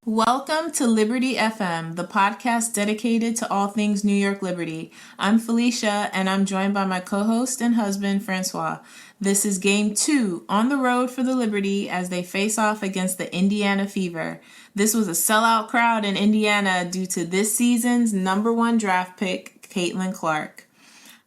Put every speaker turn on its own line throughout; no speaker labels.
Welcome to Liberty FM, the podcast dedicated to all things New York Liberty. I'm Felicia, and I'm joined by my co-host and husband, Francois. This is Game 2 on the road for the Liberty as they face off against the Indiana Fever. This was a sellout crowd in Indiana due to this season's #1 draft pick, Caitlin Clark.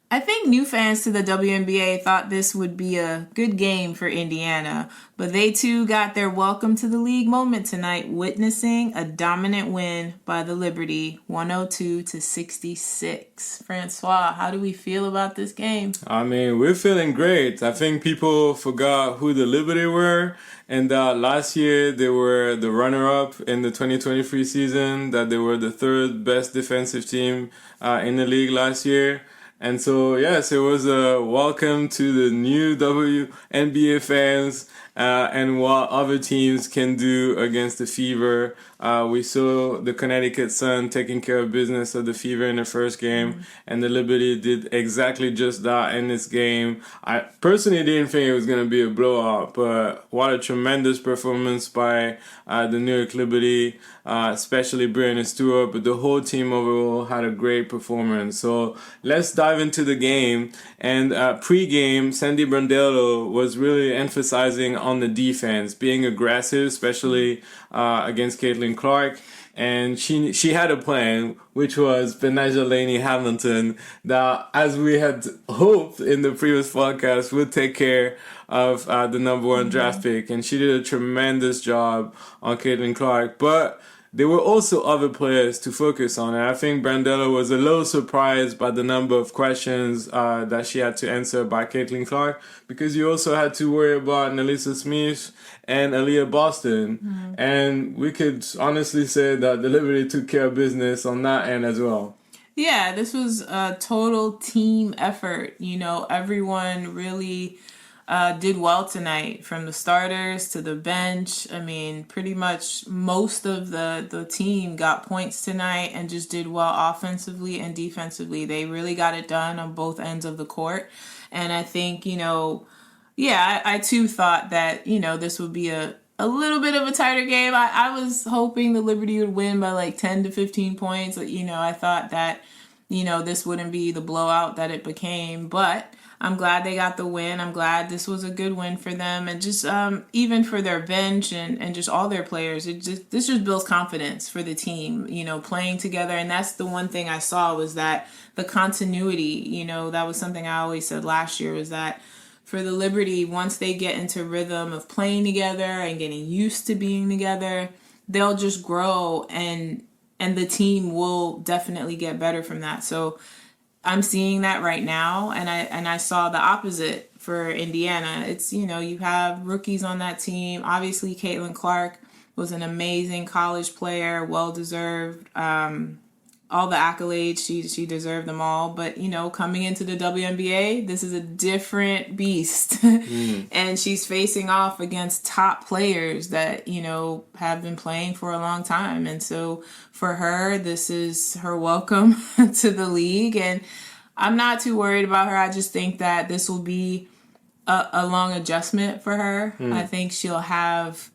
I think new fans to the WNBA thought this would be a good game for Indiana, but they too got their welcome to the league moment tonight, witnessing a dominant win by the Liberty, 102-66. Francois, how do we feel about this game?
I mean, we're feeling great. I think people forgot who the Liberty were, and that last year they were the runner-up in the 2023 season, that they were the third best defensive team in the league last year. And so, yes, it was a welcome to the new WNBA fans and what other teams can do against the Fever. We saw the Connecticut Sun taking care of business of the Fever in the first game, and the Liberty did exactly just that in this game. I personally didn't think it was going to be a blowout, but what a tremendous performance by the New York Liberty, especially Breanna and Stewart, but the whole team overall had a great performance. So let's dive into the game. And pre-game, Sandy Brandello was really emphasizing on the defense, being aggressive, especially against Caitlin Clark. And she had a plan, which was Betnijah Laney-Hamilton, that, as we had hoped in the previous podcast, would take care of the #1 draft pick. And she did a tremendous job on Caitlin Clark. But there were also other players to focus on. And I think Brandello was a little surprised by the number of questions that she had to answer by Caitlin Clark, because you also had to worry about NaLyssa Smith and Aliyah Boston. And we could honestly say that the Liberty took care of business on that end as well.
Yeah, this was a total team effort. You know, everyone really did well tonight, from the starters to the bench. I mean, pretty much most of the team got points tonight and just did well offensively and defensively. They really got it done on both ends of the court. And I think, you know, yeah, I too thought that, you know, this would be a little bit of a tighter game. I was hoping the Liberty would win by like 10 to 15 points. You know, I thought that, you know, this wouldn't be the blowout that it became, but I'm glad they got the win. I'm glad this was a good win for them, and just even for their bench and just all their players. This just builds confidence for the team, you know, playing together. And that's the one thing I saw, was that the continuity, you know, that was something I always said last year, was that for the Liberty, once they get into rhythm of playing together and getting used to being together, they'll just grow, and the team will definitely get better from that. So I'm seeing that right now, and I saw the opposite for Indiana. It's, you know, you have rookies on that team. Obviously, Caitlin Clark was an amazing college player, well-deserved. All the accolades, she deserved them all. But, you know, coming into the WNBA, this is a different beast. And she's facing off against top players that, you know, have been playing for a long time. And so for her, this is her welcome to the league. And I'm not too worried about her. I just think that this will be a long adjustment for her. I think she'll have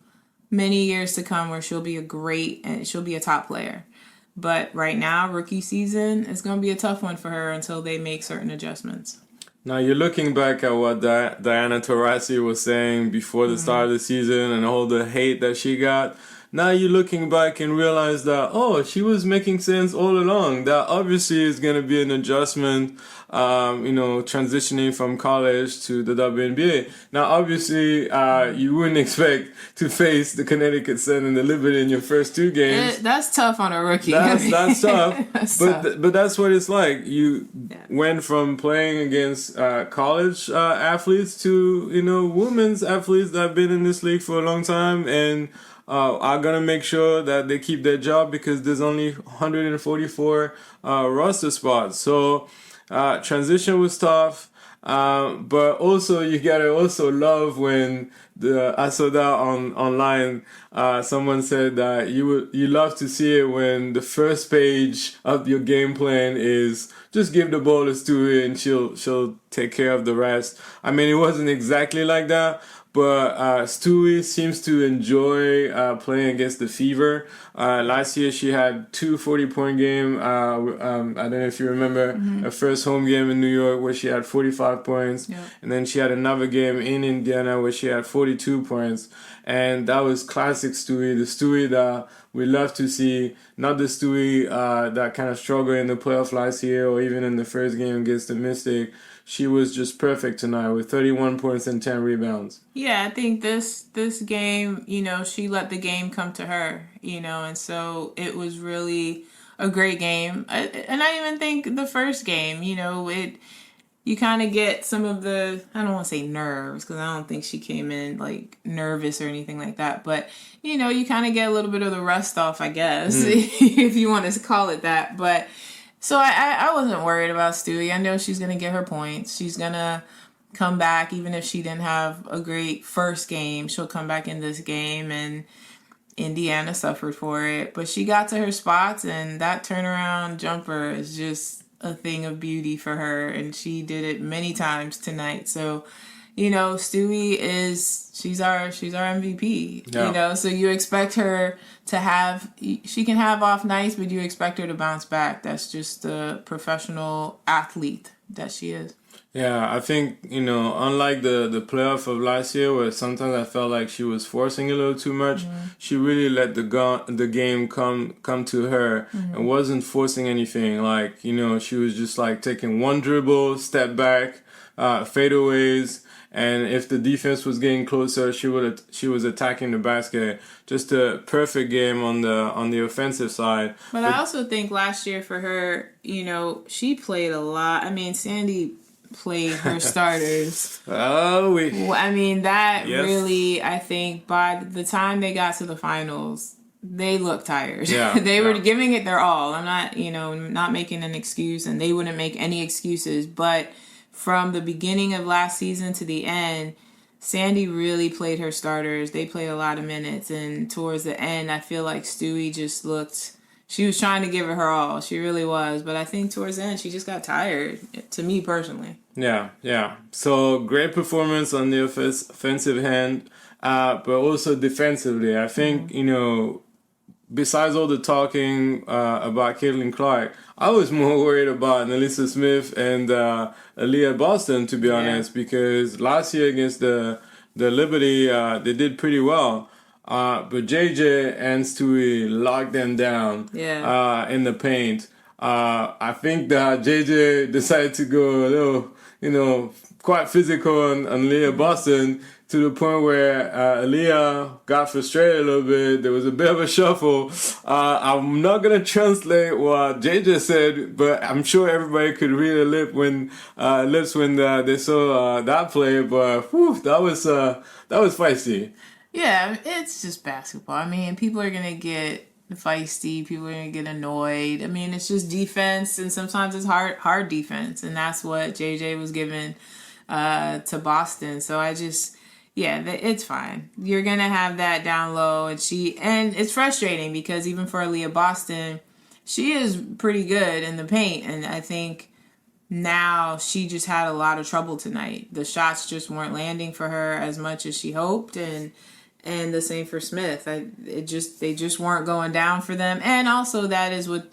many years to come where she'll be a top player. But right now, rookie season is going to be a tough one for her until they make certain adjustments.
Now, you're looking back at what Diana Taurasi was saying before the start of the season and all the hate that she got. Now you're looking back and realize that, oh, she was making sense all along. That obviously is going to be an adjustment, transitioning from college to the WNBA. Now, obviously, you wouldn't expect to face the Connecticut Sun and the Liberty in your first two games.
That's tough on a rookie.
That's tough. But that's what it's like. You went from playing against college athletes to, women's athletes that have been in this league for a long time and are going to make sure that they keep their job because there's only 144 roster spots. So transition was tough, but also you got to also love when I saw that online. Someone said that you love to see it when the first page of your game plan is just give the ball to Stewie and she'll take care of the rest. I mean, it wasn't exactly like that, but Stewie seems to enjoy playing against the Fever. Last year she had 2 40-point game. I don't know if you remember her first home game in New York where she had 45 points.
Yeah.
And then she had another game in Indiana where she had 42 points. And that was classic Stewie, the Stewie that we love to see. Not the Stewie that kind of struggled in the playoff last year or even in the first game against the Mystic. She was just perfect tonight with 31 points and 10 rebounds.
Yeah, I think this game, she let the game come to her, and so it was really a great game. And I even think the first game, you kind of get some of the, I don't want to say nerves, because I don't think she came in like nervous or anything like that, but you kind of get a little bit of the rust off, I guess, if you want to call it that. But so I wasn't worried about Stewie. I know she's going to get her points. She's going to come back, even if she didn't have a great first game. She'll come back in this game, and Indiana suffered for it. But she got to her spots, and that turnaround jumper is just a thing of beauty for her, and she did it many times tonight. So, Stewie she's our MVP.
Yeah.
So you expect her to she can have off nights, but you expect her to bounce back. That's just the professional athlete that she is.
Yeah, I think, unlike the playoff of last year where sometimes I felt like she was forcing a little too much, she really let the game come to her and wasn't forcing anything. Like, she was just like taking one dribble, step back, fadeaways, and if the defense was getting closer, she was attacking the basket. Just a perfect game on the offensive side.
But I also think last year for her, she played a lot. I mean, Sandy played her starters. That really, I think by the time they got to the finals, they looked tired.
Yeah,
they were giving it their all. I'm not, not making an excuse, and they wouldn't make any excuses. But from the beginning of last season to the end, Sandy really played her starters. They played a lot of minutes, and towards the end, I feel like Stewie just looked. She was trying to give it her all. She really was. But I think towards the end, she just got tired, to me personally.
Yeah. So great performance on the offensive end, but also defensively. I think, besides all the talking about Caitlin Clark, I was more worried about NaLyssa Smith and Aliyah Boston, to be honest, because last year against the Liberty, they did pretty well. But JJ and Stewie locked them down in the paint. I think that JJ decided to go a little, quite physical on Aliyah Boston to the point where Aliyah got frustrated a little bit. There was a bit of a shuffle. I'm not going to translate what JJ said, but I'm sure everybody could read her lips when they saw that play. But that was feisty.
Yeah, it's just basketball. I mean, people are going to get feisty. People are going to get annoyed. I mean, it's just defense, and sometimes it's hard defense, and that's what JJ was given to Boston. So it's fine. You're going to have that down low, and it's frustrating because even for Aliyah Boston, she is pretty good in the paint, and I think now she just had a lot of trouble tonight. The shots just weren't landing for her as much as she hoped, and the same for Smith. They just weren't going down for them. And also that is with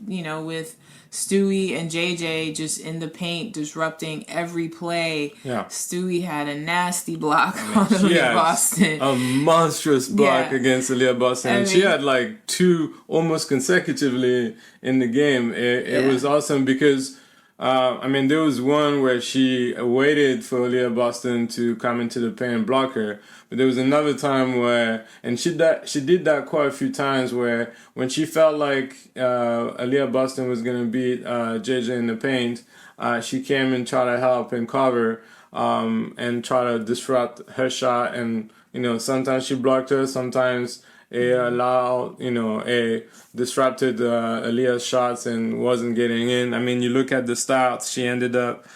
Stewie and JJ just in the paint disrupting every play. Yeah. Stewie had a nasty block on Aliyah Boston.
A monstrous block against Aliyah Boston. She had like 2 almost consecutively in the game. It was awesome because there was one where she waited for Aliyah Boston to come into the paint and block her. But there was another time where, and she did that quite a few times, where when she felt like Aliyah Boston was going to beat JJ in the paint, she came and tried to help and cover and try to disrupt her shot. And, sometimes she blocked her, sometimes disrupted Aliyah's shots and wasn't getting in. I mean, you look at the stats, she ended up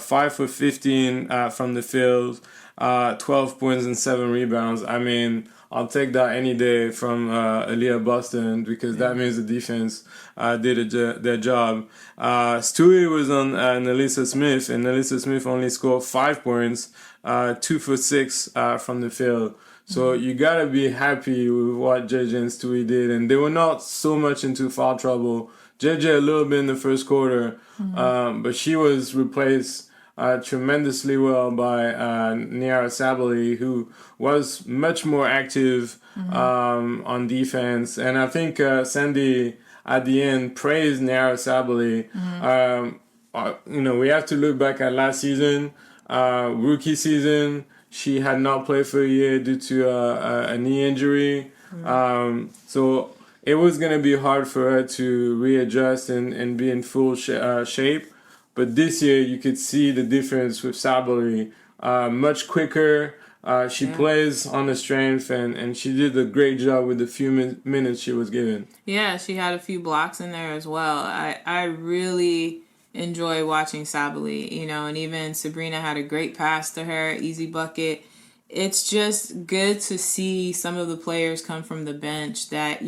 5 for 15 from the field, 12 points and 7 rebounds. I mean, I'll take that any day from Aliyah Boston because that means the defense did their job. Stewie was on NaLyssa Smith, and NaLyssa Smith only scored 5 points, 2 for 6 from the field. So you gotta be happy with what JJ and Stewie did, and they were not so much into foul trouble. JJ a little bit in the first quarter, but she was replaced tremendously well by Nyara Sabally, who was much more active on defense. And I think Sandy at the end praised Nyara Sabally. We have to look back at last season, rookie season. She had not played for a year due to a knee injury. So it was going to be hard for her to readjust and be in full shape. But this year, you could see the difference with Sabally. Much quicker. She plays on the strength, and she did a great job with the few minutes she was given.
Yeah, she had a few blocks in there as well. I really enjoy watching Sabally, and even Sabrina had a great pass to her, easy bucket. It's just good to see some of the players come from the bench that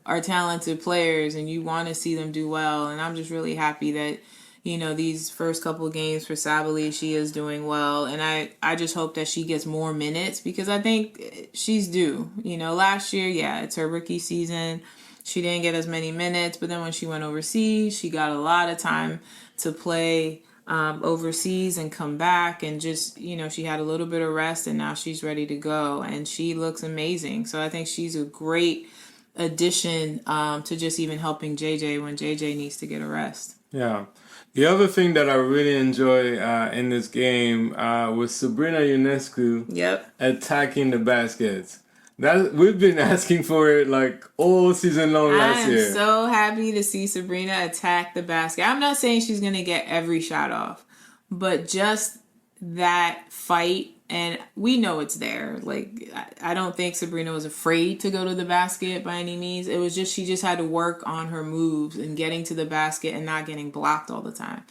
are talented players and you want to see them do well. And I'm just really happy that these first couple of games for Sabally, she is doing well. And I just hope that she gets more minutes because I think she's due. Last year, it's her rookie season. She didn't get as many minutes, but then when she went overseas, she got a lot of time to play overseas and come back. And just, she had a little bit of rest and now she's ready to go. And she looks amazing. So I think she's a great addition to just even helping JJ when JJ needs to get a rest.
Yeah. The other thing that I really enjoy in this game was Sabrina Ionescu attacking the baskets. That we've been asking for it like all season long last year.
I'm so happy to see Sabrina attack the basket. I'm not saying she's going to get every shot off, but just that fight, and we know it's there. Like, I don't think Sabrina was afraid to go to the basket by any means. It was just she just had to work on her moves and getting to the basket and not getting blocked all the time.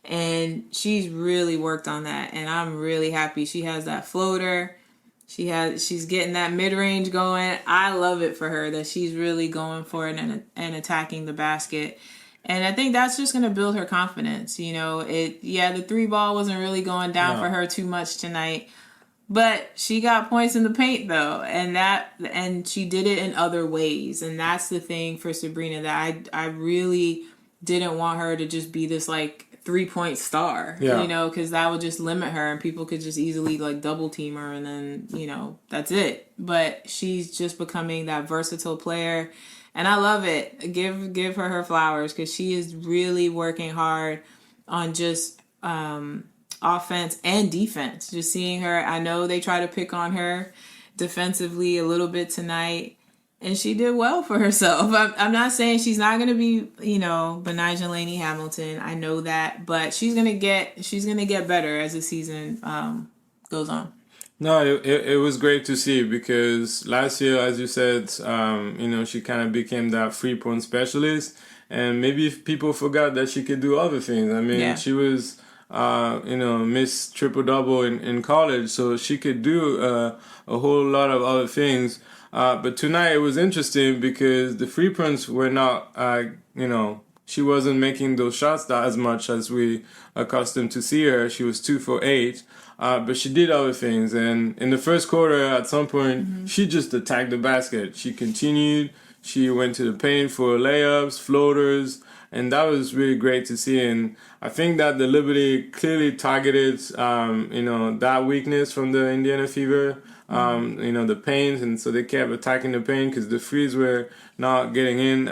And she's really worked on that, and I'm really happy. She has that floater. She's getting that mid-range going. I love it for her that she's really going for it and attacking the basket. And I think that's just going to build her confidence. The 3 ball wasn't really going down for her too much tonight. But she got points in the paint though. And she did it in other ways. And that's the thing for Sabrina that I really didn't want her to just be this like 3-point star, because that would just limit her and people could just easily like double team her and then, that's it. But she's just becoming that versatile player and I love it. Give her flowers because she is really working hard on just offense and defense. Just seeing her, I know they try to pick on her defensively a little bit tonight. And she did well for herself. I'm not saying she's not going to be, Betnijah Laney-Hamilton. I know that, but she's gonna get better as the season goes on.
No, it was great to see because last year, as you said, she kind of became that 3-point specialist, and maybe people forgot that she could do other things. I mean, she was, Miss Triple Double in college, so she could do a whole lot of other things. But tonight it was interesting because the 3 points were not, she wasn't making those shots that as much as we accustomed to see her. She was 2 for 8, but she did other things. And in the first quarter, at some point, she just attacked the basket. She continued. She went to the paint for layups, floaters, and that was really great to see. And I think that the Liberty clearly targeted, that weakness from the Indiana Fever. The paint, and so they kept attacking the paint because the threes were not getting in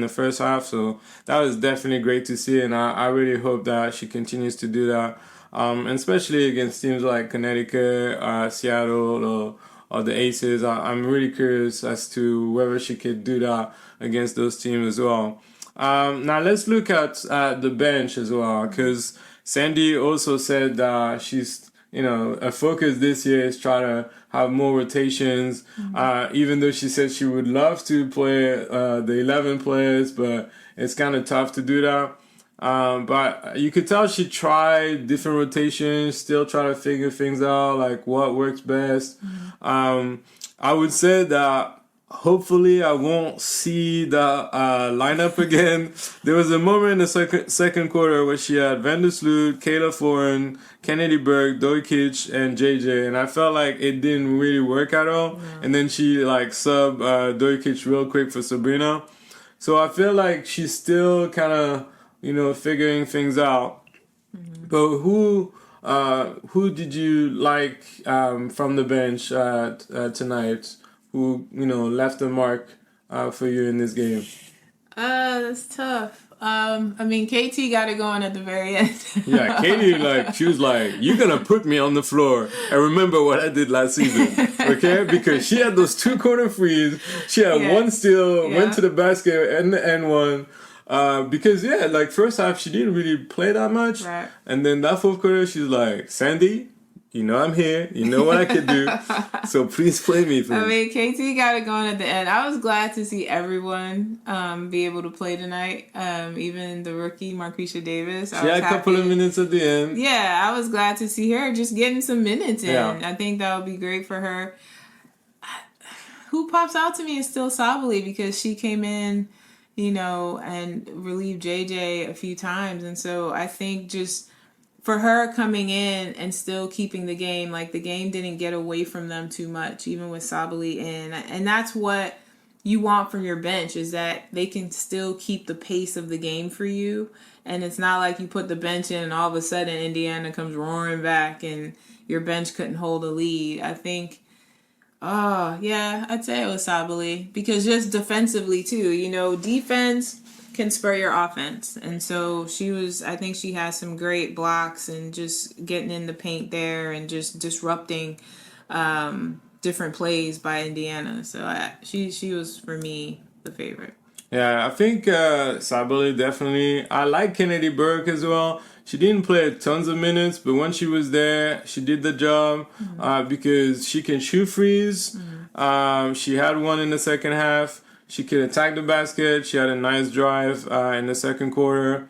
the first half. So that was definitely great to see, and I really hope that she continues to do that, and especially against teams like Connecticut, Seattle, or the Aces. I'm really curious as to whether she could do that against those teams as well. Now let's look at the bench as well, because Sandy also said that she's her focus this year is try to have more rotations, even though she said she would love to play the 11 players, but it's kind of tough to do that. But you could tell she tried different rotations, still try to figure things out, like what works best. I would say that hopefully I won't see the lineup again. There was a moment in the second quarter where she had Vandersloot, Kayla Thornton, Kennedy Burke, Doikich, and JJ, and I felt like it didn't really work at all. And then she like sub Doikich real quick for Sabrina. So I feel like she's still kind of, figuring things out. But who did you like from the bench tonight? Who left a mark for you in this game?
That's tough. KT got it going at the very end.
Yeah, Katie, she was like, "You're gonna put me on the floor and remember what I did last season, okay?" Because she had those 2 corner threes. She had one steal, went to the basket and one. Because first half she didn't really play that much,
right.
And then that fourth quarter she's like, "Sandy, I'm here. You know what I can do. So please play me."
KT got it going at the end. I was glad to see everyone be able to play tonight. Even the rookie, Marquisha Davis.
She had a couple of minutes at the end.
Yeah, I was glad to see her just getting some minutes in.
Yeah.
I think that would be great for her. Who pops out to me is still Sabally because she came in, and relieved JJ a few times. And so I think just for her coming in and still keeping the game, the game didn't get away from them too much, even with Sabally in. And that's what you want from your bench, is that they can still keep the pace of the game for you. And it's not like you put the bench in and all of a sudden Indiana comes roaring back and your bench couldn't hold a lead. I think, I'd say it was Sabally. Because just defensively too, defense can spur your offense. And so I think she has some great blocks and just getting in the paint there and just disrupting different plays by Indiana. So she was, for me, the favorite.
Yeah, I think Sabally definitely. I like Kennedy Burke as well. She didn't play tons of minutes, but when she was there, she did the job because she can shoot threes. She had one in the second half. She could attack the basket. She had a nice drive in the second quarter.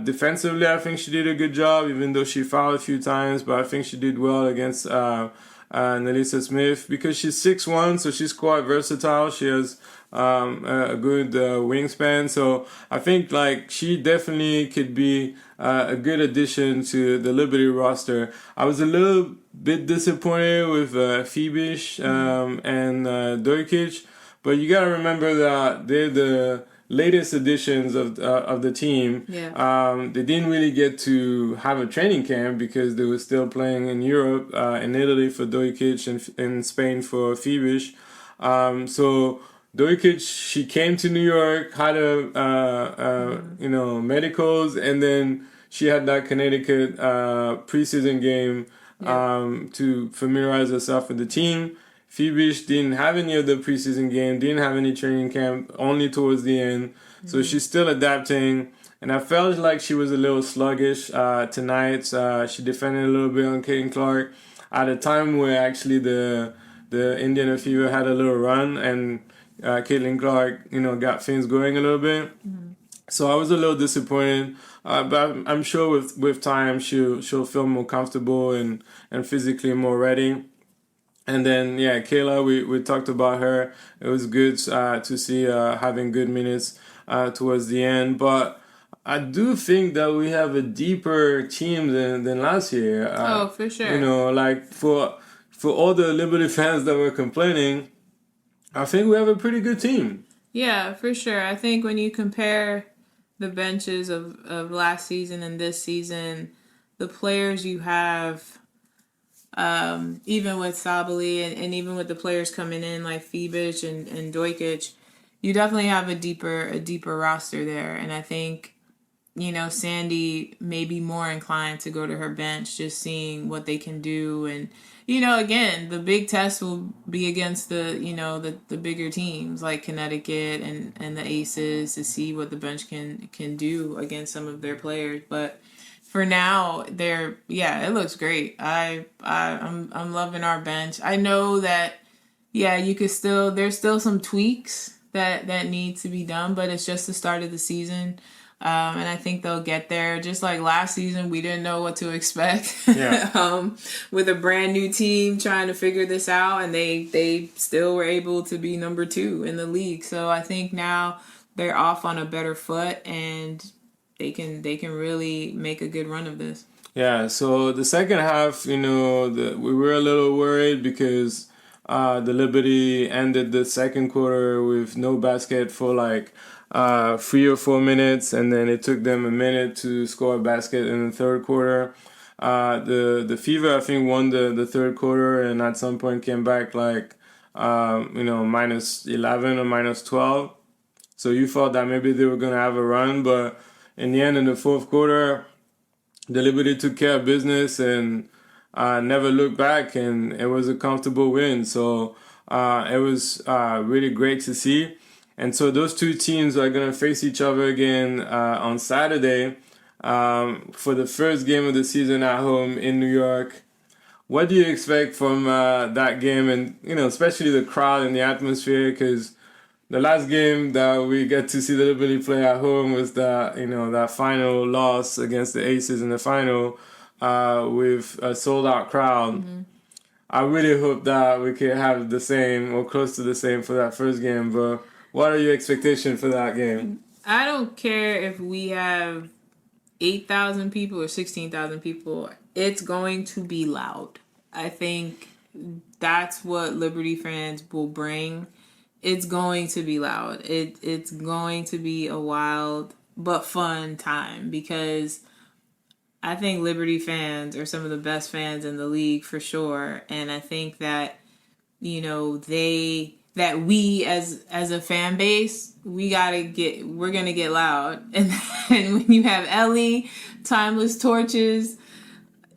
Defensively, I think she did a good job, even though she fouled a few times. But I think she did well against NaLyssa Smith because she's 6'1", so she's quite versatile. She has a good wingspan. So I think she definitely could be a good addition to the Liberty roster. I was a little bit disappointed with Phoebish and Doikich. But you gotta remember that they're the latest additions of the team.
Yeah.
They didn't really get to have a training camp because they were still playing in Europe, in Italy for Doikich and in Spain for Phoebish. So Doikich, she came to New York, had medicals, and then she had that Connecticut preseason game to familiarize herself with the team. Phoebish didn't have any of the preseason game, didn't have any training camp, only towards the end. So she's still adapting. And I felt like she was a little sluggish tonight. She defended a little bit on Caitlin Clark at a time where actually the Indiana Fever had a little run and Caitlin Clark, got things going a little bit. So I was a little disappointed. But I'm sure with time she'll feel more comfortable and physically more ready. And then, Kayla, we talked about her. It was good to see having good minutes towards the end. But I do think that we have a deeper team than last year.
For sure.
For all the Liberty fans that were complaining, I think we have a pretty good team.
Yeah, for sure. I think when you compare the benches of last season and this season, the players you have... even with Sabally and even with the players coming in like Phoebish and Doikich, you definitely have a deeper roster there. And I think, Sandy may be more inclined to go to her bench, just seeing what they can do. And, again, the big test will be against the bigger teams like Connecticut and the Aces to see what the bench can do against some of their players. But for now, it looks great. I'm loving our bench. I know that, there's still some tweaks that need to be done, but it's just the start of the season. And I think they'll get there. Just like last season, we didn't know what to expect.
Yeah.
With a brand new team trying to figure this out, and they still were able to be number 2 in the league. So I think now they're off on a better foot, and they can really make a good run of this.
Yeah, so the second half, we were a little worried because the Liberty ended the second quarter with no basket for like 3 or 4 minutes, and then it took them a minute to score a basket in the third quarter. The Fever, I think, won the third quarter, and at some point came back like minus 11 or minus 12. So you thought that maybe they were gonna have a run, but in the end, in the fourth quarter, the Liberty took care of business and never looked back, and it was a comfortable win. So it was really great to see. And so those two teams are going to face each other again on Saturday for the first game of the season at home in New York. What do you expect from that game, and especially the crowd and the atmosphere? Because the last game that we get to see the Liberty play at home was that final loss against the Aces in the final with a sold out crowd. Mm-hmm. I really hope that we can have the same or close to the same for that first game. But what are your expectations for that game?
I don't care if we have 8,000 people or 16,000 people. It's going to be loud. I think that's what Liberty fans will bring. It's going to be loud. It's going to be a wild but fun time, because I think Liberty fans are some of the best fans in the league for sure. And I think that, we as a fan base, we're going to get loud. And then when you have Ellie, Timeless Torches,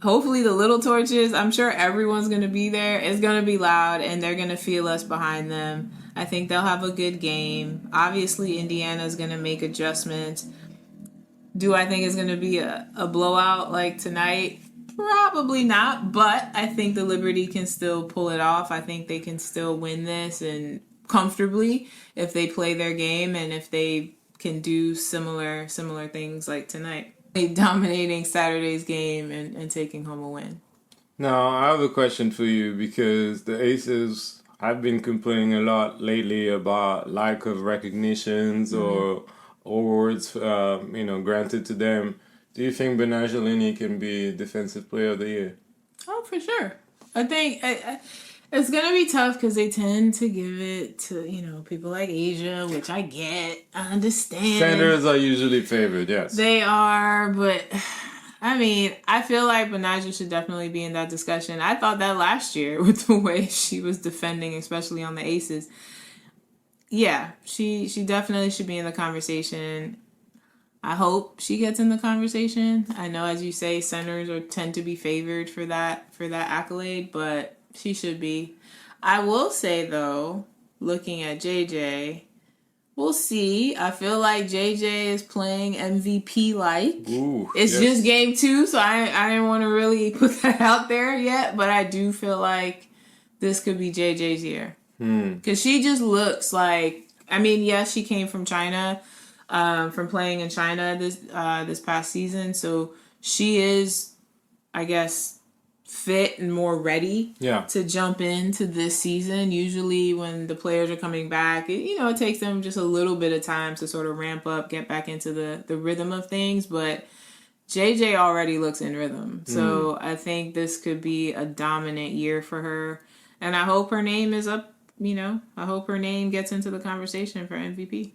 hopefully the little torches, I'm sure everyone's going to be there. It's going to be loud, and they're going to feel us behind them. I think they'll have a good game. Obviously, Indiana's going to make adjustments. Do I think it's going to be a blowout like tonight? Probably not, but I think the Liberty can still pull it off. I think they can still win this, and comfortably, if they play their game and if they can do similar things like tonight. Dominating Saturday's game and taking home a win.
Now, I have a question for you, because the Aces, I've been complaining a lot lately about lack of recognitions or awards, granted to them. Do you think Betnijah can be Defensive Player of the Year?
Oh, for sure. I think it's going to be tough because they tend to give it to, people like Asia, which I get. I understand.
Centers are usually favored, yes.
They are, but I feel like Betnijah should definitely be in that discussion. I thought that last year with the way she was defending, especially on the Aces. Yeah, she definitely should be in the conversation. I hope she gets in the conversation. I know, as you say, centers tend to be favored for that accolade, but she should be. I will say, though, looking at JJ, we'll see. I feel like JJ is playing MVP-like. It's just game 2, so I didn't want to really put that out there yet, but I do feel like this could be JJ's year. Because she just looks like, yes, she came from China, from playing in China this past season, so she is, I guess, fit and more ready to jump into this season. Usually when the players are coming back, it takes them just a little bit of time to sort of ramp up, get back into the rhythm of things, but JJ already looks in rhythm. So I think this could be a dominant year for her, and I hope her name is up. I hope her name gets into the conversation for MVP.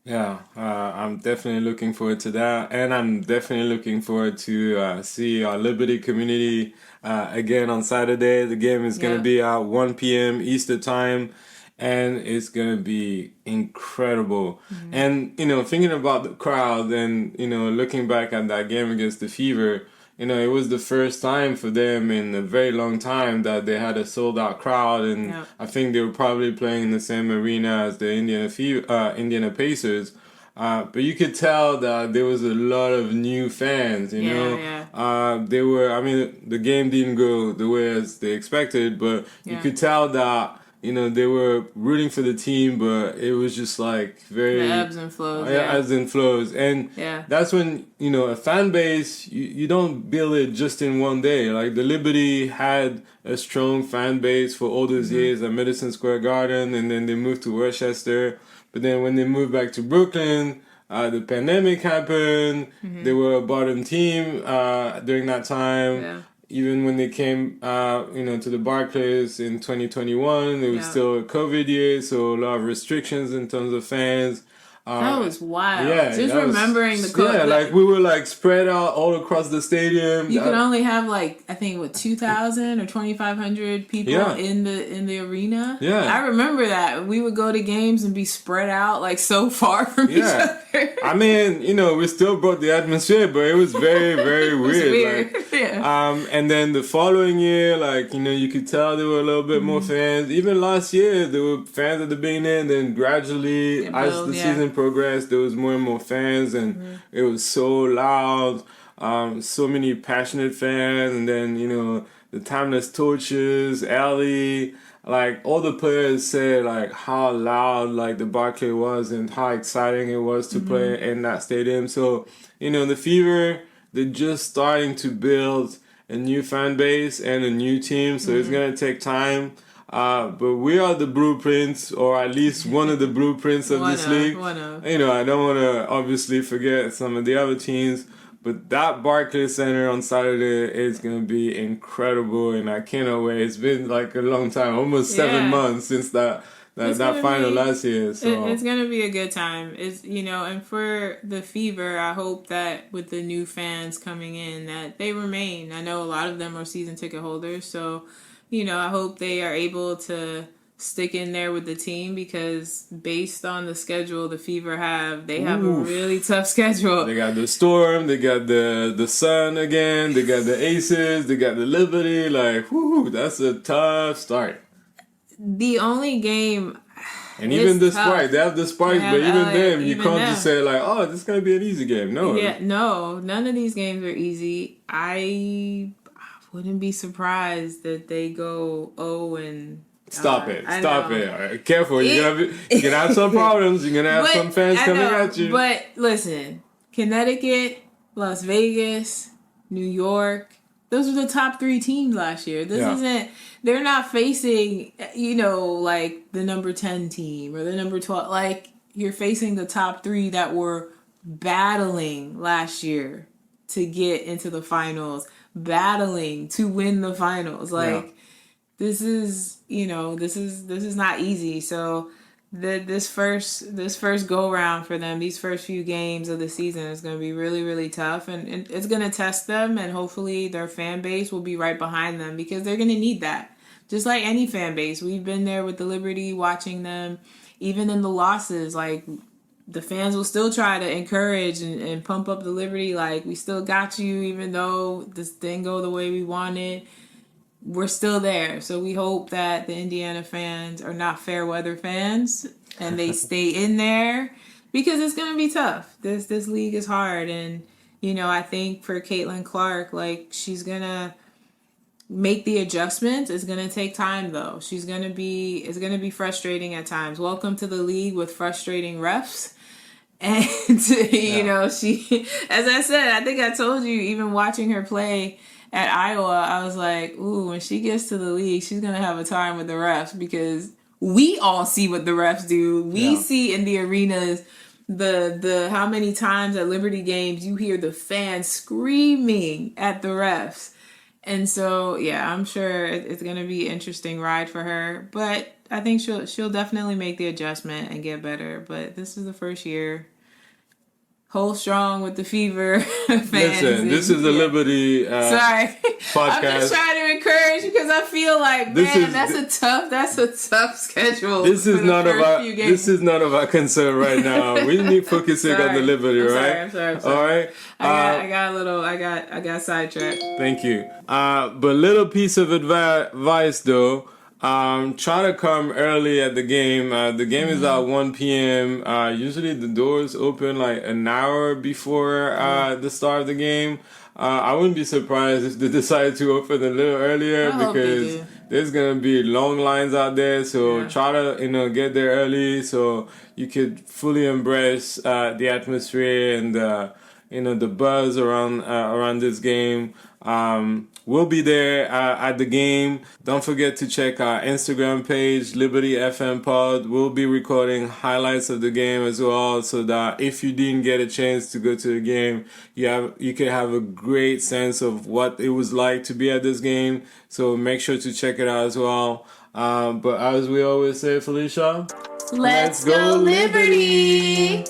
Yeah, I'm definitely looking forward to that, and I'm definitely looking forward to see our Liberty community again on Saturday. The game is going to be at 1 p.m. Easter time, and it's going to be incredible. And, thinking about the crowd and, looking back at that game against the Fever, it was the first time for them in a very long time that they had a sold-out crowd, and I think they were probably playing in the same arena as the Indiana Pacers. But you could tell that there was a lot of new fans, They were, the game didn't go the way as they expected, but you could tell that they were rooting for the team, but it was just like very
the ebbs and flows.
Ebbs and flows, and that's when a fan base you don't build it just in one day. Like the Liberty had a strong fan base for all those years at Madison Square Garden, and then they moved to Worcester. But then when they moved back to Brooklyn, the pandemic happened. They were a bottom team during that time.
Yeah.
Even when they came, to the Barclays in 2021, it was still a COVID year, so a lot of restrictions in terms of fans.
That was wild.
Yeah,
just remembering the COVID.
Yeah, like we were like spread out all across the stadium.
You could only have like I think 2,000 or 2,500 people in the arena.
Yeah,
I remember that we would go to games and be spread out like so far from each other.
I mean, we still brought the atmosphere, but it was very, very weird. Like, and then the following year, like you could tell there were a little bit more fans. Even last year, there were fans at the beginning, then gradually as the season progressed, there was more and more fans, and it was so loud. So many passionate fans, and then the Timeless Torches, Aliyah. Like all the players said, like how loud like the Barclay was and how exciting it was to play in that stadium. So the Fever, they're just starting to build a new fan base and a new team. So it's gonna take time. But we are the blueprints, or at least one of the blueprints of this league. I don't want to obviously forget some of the other teams. But that Barclays Center on Saturday is going to be incredible, and I cannot wait. It's been like a long time, almost 7 months since that final last year. So
it's going to be a good time. It's and for the Fever, I hope that with the new fans coming in that they remain. I know a lot of them are season ticket holders, so I hope they are able to stick in there with the team, because based on the schedule the Fever have a really tough schedule.
They got the Storm, they got the Sun again, they got the Aces, they got the Liberty. Like, that's a tough start.
The only game,
and even the Sparks, they have the Sparks, but even them, you can't just say like, oh, this is gonna be an easy game. No,
none of these games are easy. I wouldn't be surprised that they go 0 and.
Stop it. All right, careful. You're gonna have some problems. You're gonna have some fans coming at you.
But listen, Connecticut, Las Vegas, New York, those are the top 3 teams last year. They're not facing, like the number 10 team or the number 12. Like, you're facing the top 3 that were battling last year to get into the finals, battling to win the finals. Like, this is not easy. So this first go round for them, these first few games of the season is going to be really, really tough, and it's going to test them, and hopefully their fan base will be right behind them, because they're going to need that. Just like any fan base, we've been there with the Liberty, watching them, even in the losses. Like, the fans will still try to encourage and pump up the Liberty. Like, we still got you, even though this didn't go the way we wanted. We're still there. So we hope that the Indiana fans are not fair weather fans and they stay in there, because it's going to be tough. This league is hard. And, I think for Caitlin Clark, like, she's going to make the adjustments. It's going to take time, though. It's going to be frustrating at times. Welcome to the league with frustrating refs. And, she, as I said, I think I told you, even watching her play at Iowa, I was like, ooh, when she gets to the league, she's going to have a time with the refs, because we all see what the refs do. We see in the arenas the how many times at Liberty games you hear the fans screaming at the refs. And so, I'm sure it's going to be an interesting ride for her. But I think she'll definitely make the adjustment and get better. But this is the first year. Hold strong with the Fever fans.
Listen, this is the Liberty
sorry.
podcast.
I'm just trying to encourage, because I feel like, that's a tough schedule.
This is none of our concern right now. We need focusing on the Liberty, right?
I'm sorry.
All right.
I got sidetracked.
Thank you. But little piece of advice though. Try to come early at the game. The game is at 1 p.m. Usually the doors open like an hour before the start of the game. I wouldn't be surprised if they decide to open a little earlier, because there's gonna be long lines out there. So
Yeah.
try to get there early so you could fully embrace the atmosphere and the buzz around this game. We'll be there at the game. Don't forget to check our Instagram page, Liberty FM Pod. We'll be recording highlights of the game as well, so that if you didn't get a chance to go to the game, you can have a great sense of what it was like to be at this game. So make sure to check it out as well. But as we always say, Felicia,
Let's go Liberty!